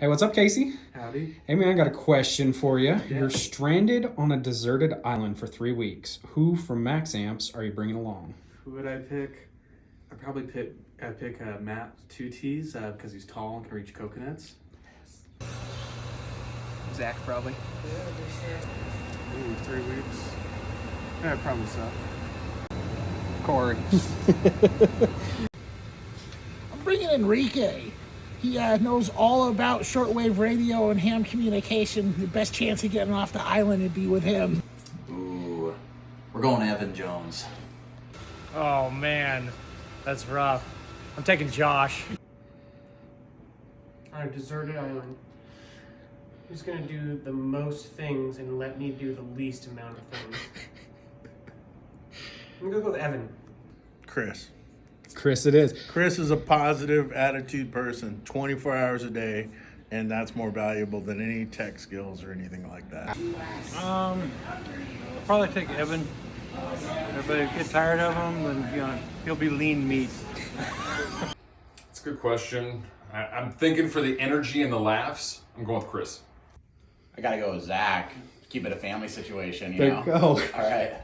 Hey, what's up, Casey? Howdy. Hey, man, I got a question for you. Yeah. You're stranded on a deserted island for 3 weeks. Who from Max Amps are you bringing along? Who would I pick? I'd probably pick Matt 2Ts because he's tall and can reach coconuts. Zach, probably. Ooh, 3 weeks. Yeah, probably so. Corey. I'm bringing Enrique. He knows all about shortwave radio and ham communication. The best chance of getting off the island would be with him. Ooh, we're going Evan Jones. Oh man, that's rough. I'm taking Josh. On a deserted island, who's gonna do the most things and let me do the least amount of things? I'm gonna go with Evan. Chris. Chris, it is. Chris is a positive attitude person 24 hours a day, and that's more valuable than any tech skills or anything like that. I'll probably take Evan. If I get tired of him, then he'll be lean meat. It's a good question. I'm thinking for the energy and the laughs, I'm going with Chris. I gotta go with Zach. Keep it a family situation, you There know. you go. All right.